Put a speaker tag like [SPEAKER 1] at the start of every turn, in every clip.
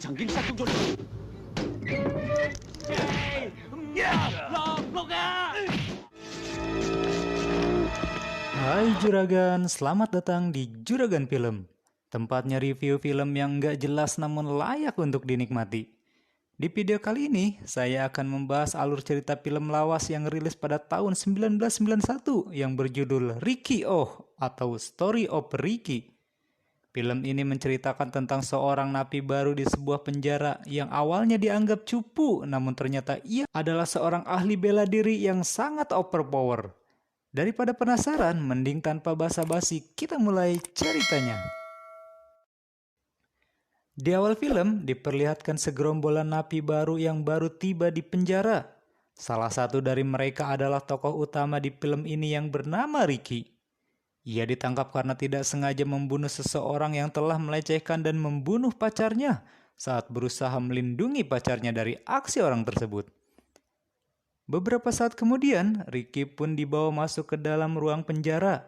[SPEAKER 1] 장긴 샷좀 줬어.
[SPEAKER 2] Hai Juragan, selamat datang di Juragan Film. Tempatnya review film yang nggak jelas namun layak untuk dinikmati. Di video kali ini, saya akan membahas alur cerita film lawas yang rilis pada tahun 1991 yang berjudul Ricky Oh atau Story of Ricky. Film ini menceritakan tentang seorang napi baru di sebuah penjara yang awalnya dianggap cupu, namun ternyata ia adalah seorang ahli bela diri yang sangat overpower. Daripada penasaran, mending tanpa basa-basi kita mulai ceritanya. Di awal film diperlihatkan segerombolan napi baru yang baru tiba di penjara. Salah satu dari mereka adalah tokoh utama di film ini yang bernama Ricky. Ia ditangkap karena tidak sengaja membunuh seseorang yang telah melecehkan dan membunuh pacarnya saat berusaha melindungi pacarnya dari aksi orang tersebut. Beberapa saat kemudian, Ricky pun dibawa masuk ke dalam ruang penjara.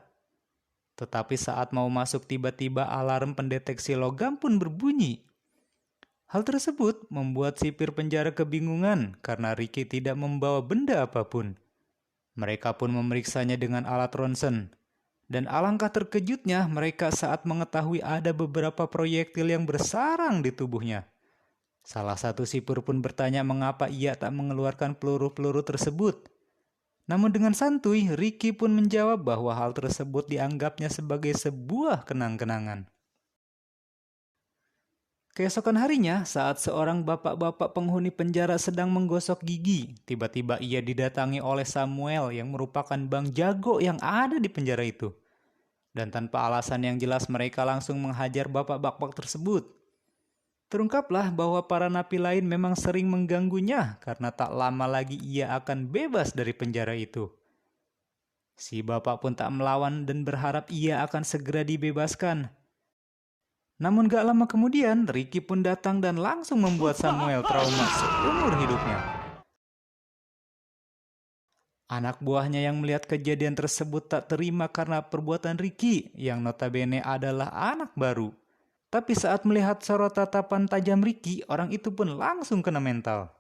[SPEAKER 2] Tetapi saat mau masuk tiba-tiba alarm pendeteksi logam pun berbunyi. Hal tersebut membuat sipir penjara kebingungan karena Ricky tidak membawa benda apapun. Mereka pun memeriksanya dengan alat ronsen. Dan alangkah terkejutnya mereka saat mengetahui ada beberapa proyektil yang bersarang di tubuhnya. Salah satu sipir pun bertanya mengapa ia tak mengeluarkan peluru-peluru tersebut. Namun dengan santuy, Ricky pun menjawab bahwa hal tersebut dianggapnya sebagai sebuah kenang-kenangan. Keesokan harinya, saat seorang bapak-bapak penghuni penjara sedang menggosok gigi, tiba-tiba ia didatangi oleh Samuel yang merupakan bang jago yang ada di penjara itu. Dan tanpa alasan yang jelas mereka langsung menghajar bapak-bapak tersebut. Terungkaplah bahwa para napi lain memang sering mengganggunya karena tak lama lagi ia akan bebas dari penjara itu. Si bapak pun tak melawan dan berharap ia akan segera dibebaskan. Namun gak lama kemudian, Ricky pun datang dan langsung membuat Samuel trauma seumur hidupnya. Anak buahnya yang melihat kejadian tersebut tak terima karena perbuatan Ricky yang notabene adalah anak baru. Tapi saat melihat sorot tatapan tajam Ricky, orang itu pun langsung kena mental.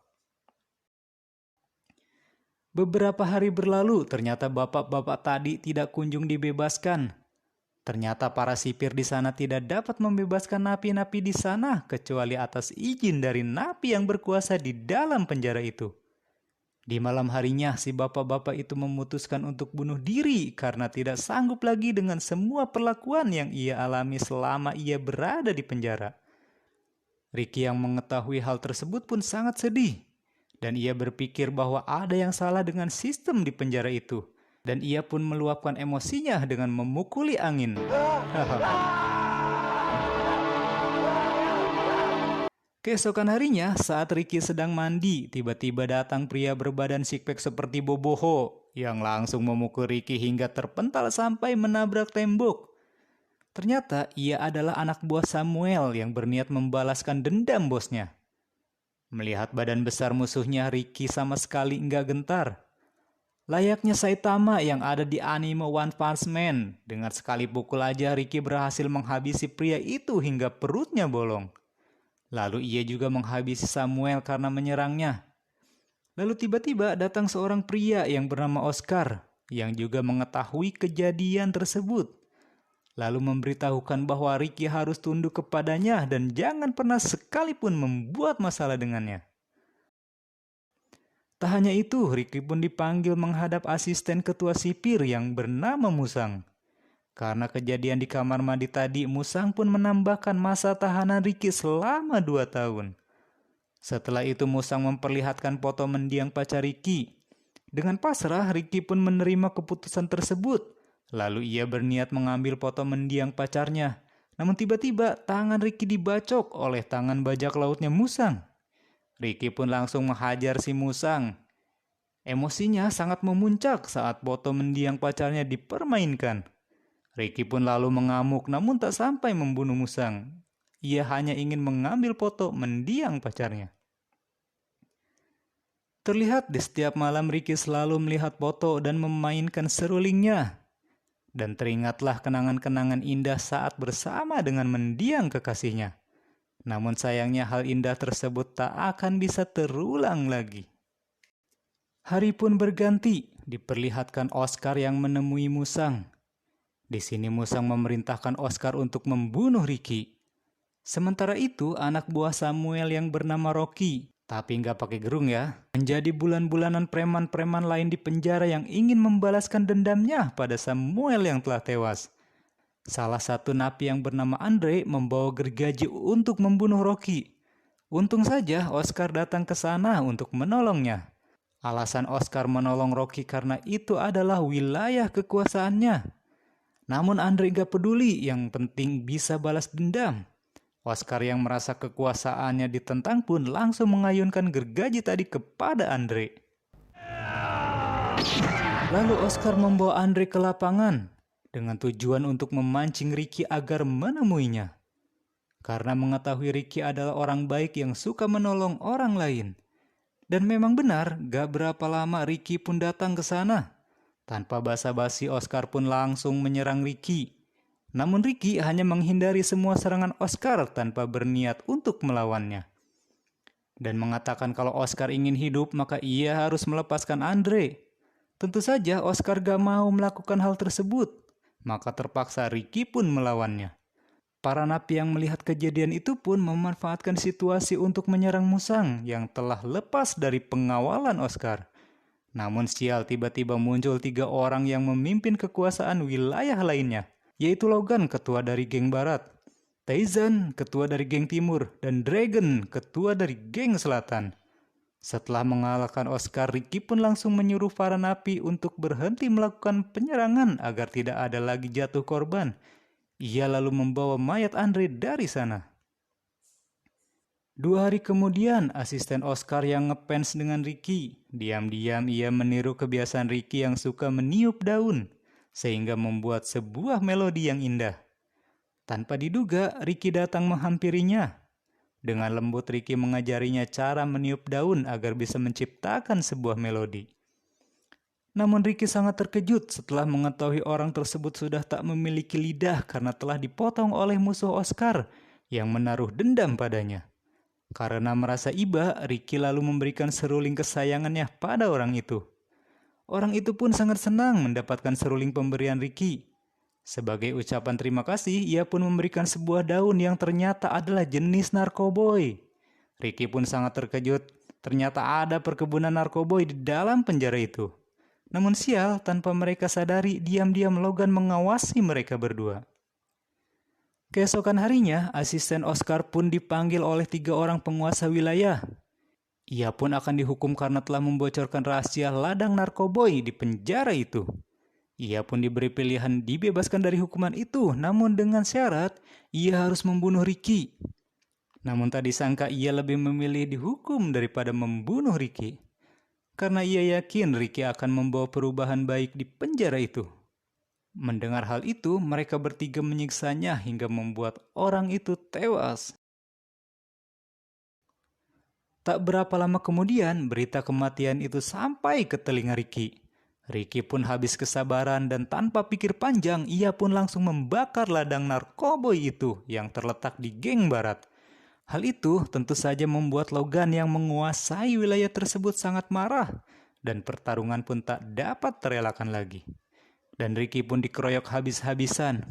[SPEAKER 2] Beberapa hari berlalu, ternyata bapak-bapak tadi tidak kunjung dibebaskan. Ternyata para sipir di sana tidak dapat membebaskan napi-napi di sana kecuali atas izin dari napi yang berkuasa di dalam penjara itu. Di malam harinya, si bapak-bapak itu memutuskan untuk bunuh diri karena tidak sanggup lagi dengan semua perlakuan yang ia alami selama ia berada di penjara. Ricky yang mengetahui hal tersebut pun sangat sedih. Dan ia berpikir bahwa ada yang salah dengan sistem di penjara itu. Dan ia pun meluapkan emosinya dengan memukuli angin. Keesokan harinya, saat Ricky sedang mandi, tiba-tiba datang pria berbadan six-pack seperti Boboho yang langsung memukul Ricky hingga terpental sampai menabrak tembok. Ternyata ia adalah anak buah Samuel yang berniat membalaskan dendam bosnya. Melihat badan besar musuhnya, Ricky sama sekali enggak gentar. Layaknya Saitama yang ada di anime One Punch Man, dengan sekali pukul aja Ricky berhasil menghabisi pria itu hingga perutnya bolong. Lalu ia juga menghabisi Samuel karena menyerangnya. Lalu tiba-tiba datang seorang pria yang bernama Oscar yang juga mengetahui kejadian tersebut. Lalu memberitahukan bahwa Ricky harus tunduk kepadanya dan jangan pernah sekalipun membuat masalah dengannya. Tak hanya itu, Ricky pun dipanggil menghadap asisten ketua sipir yang bernama Musang. Karena kejadian di kamar mandi tadi, Musang pun menambahkan masa tahanan Ricky selama 2 tahun. Setelah itu Musang memperlihatkan foto mendiang pacar Ricky. Dengan pasrah, Ricky pun menerima keputusan tersebut. Lalu ia berniat mengambil foto mendiang pacarnya. Namun tiba-tiba tangan Ricky dibacok oleh tangan bajak lautnya Musang. Ricky pun langsung menghajar si Musang. Emosinya sangat memuncak saat foto mendiang pacarnya dipermainkan. Ricky pun lalu mengamuk namun tak sampai membunuh Musang. Ia hanya ingin mengambil foto mendiang pacarnya. Terlihat di setiap malam Ricky selalu melihat foto dan memainkan serulingnya. Dan teringatlah kenangan-kenangan indah saat bersama dengan mendiang kekasihnya. Namun sayangnya hal indah tersebut tak akan bisa terulang lagi. Hari pun berganti, diperlihatkan Oscar yang menemui Musang. Di sini Musang memerintahkan Oscar untuk membunuh Ricky. Sementara itu anak buah Samuel yang bernama Rocky, tapi nggak pakai gerung ya, menjadi bulan-bulanan preman-preman lain di penjara yang ingin membalaskan dendamnya pada Samuel yang telah tewas. Salah satu napi yang bernama Andre membawa gergaji untuk membunuh Rocky. Untung saja Oscar datang ke sana untuk menolongnya. Alasan Oscar menolong Rocky karena itu adalah wilayah kekuasaannya. Namun Andre gak peduli, yang penting bisa balas dendam. Oscar yang merasa kekuasaannya ditentang pun langsung mengayunkan gergaji tadi kepada Andre. Lalu Oscar membawa Andre ke lapangan dengan tujuan untuk memancing Ricky agar menemuinya. Karena mengetahui Ricky adalah orang baik yang suka menolong orang lain. Dan memang benar, gak berapa lama Ricky pun datang ke sana. Tanpa basa-basi Oscar pun langsung menyerang Ricky. Namun Ricky hanya menghindari semua serangan Oscar tanpa berniat untuk melawannya. Dan mengatakan kalau Oscar ingin hidup maka ia harus melepaskan Andre. Tentu saja Oscar gak mau melakukan hal tersebut. Maka terpaksa Ricky pun melawannya. Para napi yang melihat kejadian itu pun memanfaatkan situasi untuk menyerang Musang yang telah lepas dari pengawalan Oscar. Namun sial, tiba-tiba muncul 3 orang yang memimpin kekuasaan wilayah lainnya, yaitu Logan, ketua dari geng barat, Tyson, ketua dari geng timur, dan Dragon, ketua dari geng selatan. Setelah mengalahkan Oscar, Ricky pun langsung menyuruh para napi untuk berhenti melakukan penyerangan agar tidak ada lagi jatuh korban. Ia lalu membawa mayat Andre dari sana. 2 hari kemudian, asisten Oscar yang ngefans dengan Ricky, diam-diam ia meniru kebiasaan Ricky yang suka meniup daun, sehingga membuat sebuah melodi yang indah. Tanpa diduga, Ricky datang menghampirinya. Dengan lembut Ricky mengajarinya cara meniup daun agar bisa menciptakan sebuah melodi. Namun Ricky sangat terkejut setelah mengetahui orang tersebut sudah tak memiliki lidah karena telah dipotong oleh musuh Oscar yang menaruh dendam padanya. Karena merasa iba, Ricky lalu memberikan seruling kesayangannya pada orang itu. Orang itu pun sangat senang mendapatkan seruling pemberian Ricky. Sebagai ucapan terima kasih, ia pun memberikan sebuah daun yang ternyata adalah jenis narkoboy. Ricky pun sangat terkejut, ternyata ada perkebunan narkoboy di dalam penjara itu. Namun sial, tanpa mereka sadari, diam-diam Logan mengawasi mereka berdua. Keesokan harinya, asisten Oscar pun dipanggil oleh 3 orang penguasa wilayah. Ia pun akan dihukum karena telah membocorkan rahasia ladang narkoboy di penjara itu. Ia pun diberi pilihan dibebaskan dari hukuman itu, namun dengan syarat ia harus membunuh Ricky. Namun tak disangka ia lebih memilih dihukum daripada membunuh Ricky. Karena ia yakin Ricky akan membawa perubahan baik di penjara itu. Mendengar hal itu, mereka bertiga menyiksanya hingga membuat orang itu tewas. Tak berapa lama kemudian, berita kematian itu sampai ke telinga Ricky. Ricky pun habis kesabaran dan tanpa pikir panjang, ia pun langsung membakar ladang narkoboy itu yang terletak di geng barat. Hal itu tentu saja membuat Logan yang menguasai wilayah tersebut sangat marah, dan pertarungan pun tak dapat terelakkan lagi. Dan Ricky pun dikeroyok habis-habisan.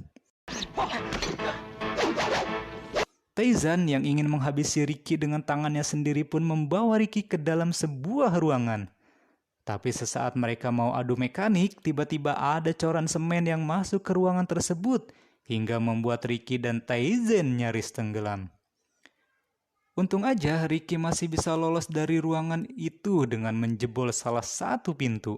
[SPEAKER 2] Tyson yang ingin menghabisi Ricky dengan tangannya sendiri pun membawa Ricky ke dalam sebuah ruangan. Tapi sesaat mereka mau adu mekanik, tiba-tiba ada coran semen yang masuk ke ruangan tersebut hingga membuat Ricky dan Tyson nyaris tenggelam. Untung aja Ricky masih bisa lolos dari ruangan itu dengan menjebol salah satu pintu.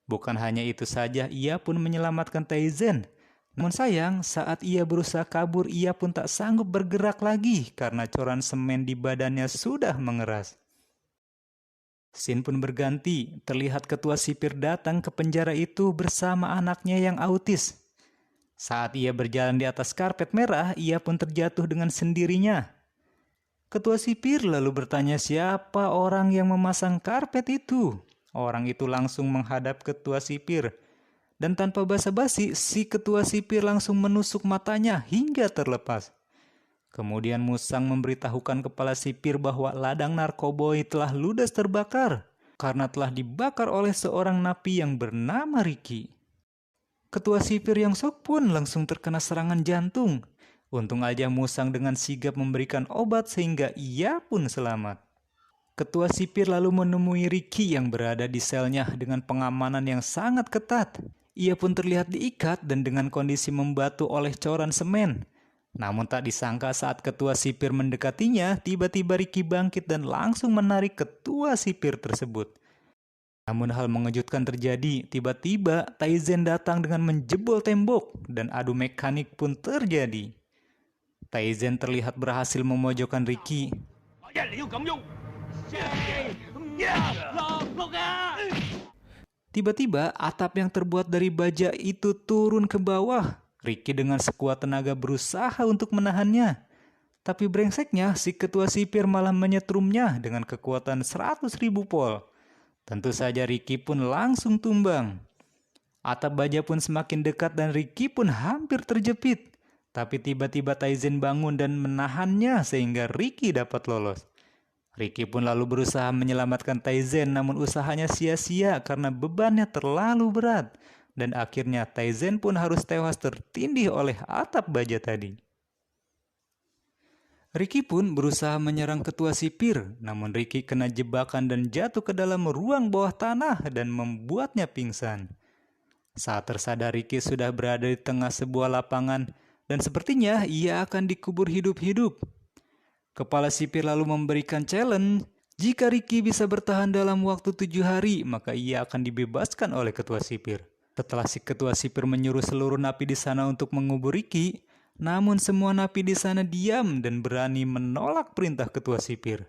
[SPEAKER 2] Bukan hanya itu saja, ia pun menyelamatkan Tyson. Namun sayang, saat ia berusaha kabur, ia pun tak sanggup bergerak lagi karena coran semen di badannya sudah mengeras. Scene pun berganti, terlihat ketua sipir datang ke penjara itu bersama anaknya yang autis. Saat ia berjalan di atas karpet merah, ia pun terjatuh dengan sendirinya. Ketua sipir lalu bertanya siapa orang yang memasang karpet itu. Orang itu langsung menghadap ketua sipir. Dan tanpa basa-basi, si ketua sipir langsung menusuk matanya hingga terlepas. Kemudian Musang memberitahukan kepala sipir bahwa ladang narkoboy telah ludes terbakar karena telah dibakar oleh seorang napi yang bernama Ricky. Ketua sipir yang sok pun langsung terkena serangan jantung. Untung aja Musang dengan sigap memberikan obat sehingga ia pun selamat. Ketua sipir lalu menemui Ricky yang berada di selnya dengan pengamanan yang sangat ketat. Ia pun terlihat diikat dan dengan kondisi membatu oleh coran semen. Namun tak disangka saat ketua sipir mendekatinya, tiba-tiba Ricky bangkit dan langsung menarik ketua sipir tersebut. Namun hal mengejutkan terjadi, tiba-tiba Taizen datang dengan menjebol tembok dan adu mekanik pun terjadi. Taizen terlihat berhasil memojokkan Ricky. Tiba-tiba atap yang terbuat dari baja itu turun ke bawah. Ricky dengan sekuat tenaga berusaha untuk menahannya. Tapi brengseknya si ketua sipir malah menyetrumnya dengan kekuatan 100.000 pol. Tentu saja Ricky pun langsung tumbang. Atap baja pun semakin dekat dan Ricky pun hampir terjepit. Tapi tiba-tiba Taizen bangun dan menahannya sehingga Ricky dapat lolos. Ricky pun lalu berusaha menyelamatkan Taizen namun usahanya sia-sia karena bebannya terlalu berat. Dan akhirnya Taizen pun harus tewas tertindih oleh atap baja tadi. Ricky pun berusaha menyerang ketua sipir, namun Ricky kena jebakan dan jatuh ke dalam ruang bawah tanah dan membuatnya pingsan. Saat tersadar Ricky sudah berada di tengah sebuah lapangan dan sepertinya ia akan dikubur hidup-hidup. Kepala sipir lalu memberikan challenge, jika Ricky bisa bertahan dalam waktu 7 hari, maka ia akan dibebaskan oleh ketua sipir. Setelah si ketua sipir menyuruh seluruh napi di sana untuk mengubur Ricky, namun semua napi di sana diam dan berani menolak perintah ketua sipir.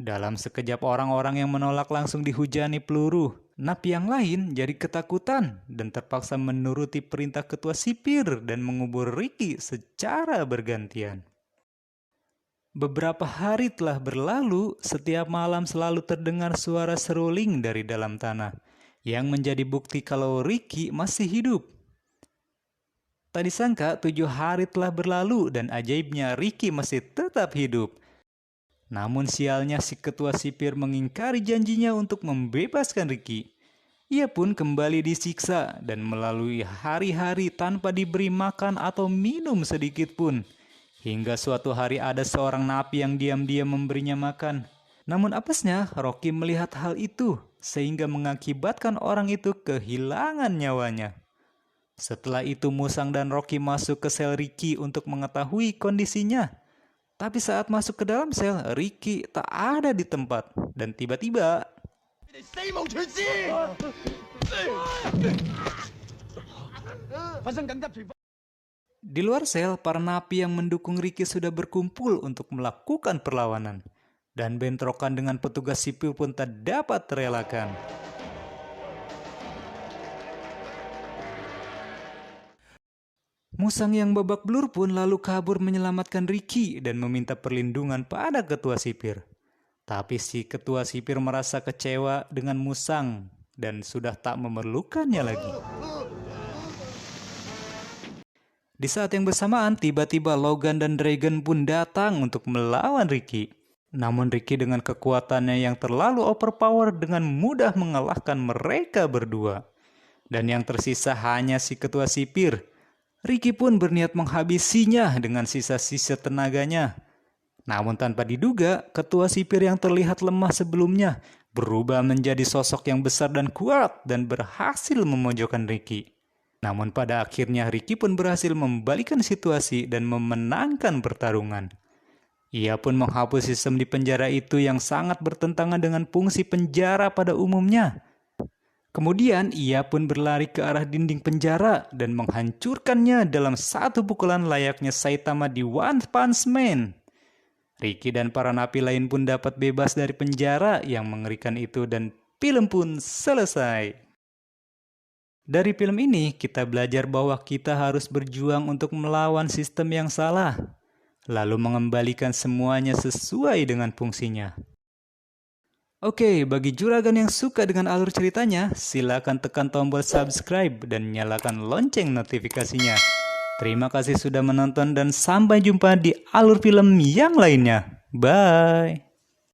[SPEAKER 2] Dalam sekejap orang-orang yang menolak langsung dihujani peluru. Napi yang lain jadi ketakutan dan terpaksa menuruti perintah ketua sipir dan mengubur Ricky secara bergantian. Beberapa hari telah berlalu, setiap malam selalu terdengar suara seruling dari dalam tanah, yang menjadi bukti kalau Ricky masih hidup. Tak disangka 7 hari telah berlalu dan ajaibnya Ricky masih tetap hidup. Namun sialnya si ketua sipir mengingkari janjinya untuk membebaskan Ricky. Ia pun kembali disiksa dan melalui hari-hari tanpa diberi makan atau minum sedikit pun. Hingga suatu hari ada seorang napi yang diam-diam memberinya makan. Namun apesnya Rocky melihat hal itu sehingga mengakibatkan orang itu kehilangan nyawanya. Setelah itu Musang dan Rocky masuk ke sel Ricky untuk mengetahui kondisinya. Tapi saat masuk ke dalam sel, Ricky tak ada di tempat dan tiba-tiba di luar sel, para napi yang mendukung Ricky sudah berkumpul untuk melakukan perlawanan. Dan bentrokan dengan petugas sipil pun tak dapat terelakkan. Musang yang babak belur pun lalu kabur menyelamatkan Ricky dan meminta perlindungan pada ketua sipir. Tapi si ketua sipir merasa kecewa dengan Musang dan sudah tak memerlukannya lagi. Di saat yang bersamaan, tiba-tiba Logan dan Dragon pun datang untuk melawan Ricky. Namun Ricky dengan kekuatannya yang terlalu overpower dengan mudah mengalahkan mereka berdua. Dan yang tersisa hanya si ketua sipir. Ricky pun berniat menghabisinya dengan sisa-sisa tenaganya. Namun tanpa diduga, ketua sipir yang terlihat lemah sebelumnya berubah menjadi sosok yang besar dan kuat dan berhasil memojokkan Ricky. Namun pada akhirnya Ricky pun berhasil membalikan situasi dan memenangkan pertarungan. Ia pun menghapus sistem di penjara itu yang sangat bertentangan dengan fungsi penjara pada umumnya. Kemudian ia pun berlari ke arah dinding penjara dan menghancurkannya dalam satu pukulan layaknya Saitama di One Punch Man. Ricky dan para napi lain pun dapat bebas dari penjara yang mengerikan itu dan film pun selesai. Dari film ini kita belajar bahwa kita harus berjuang untuk melawan sistem yang salah, lalu mengembalikan semuanya sesuai dengan fungsinya. Oke, bagi juragan yang suka dengan alur ceritanya, silakan tekan tombol subscribe dan nyalakan lonceng notifikasinya. Terima kasih sudah menonton dan sampai jumpa di alur film yang lainnya. Bye.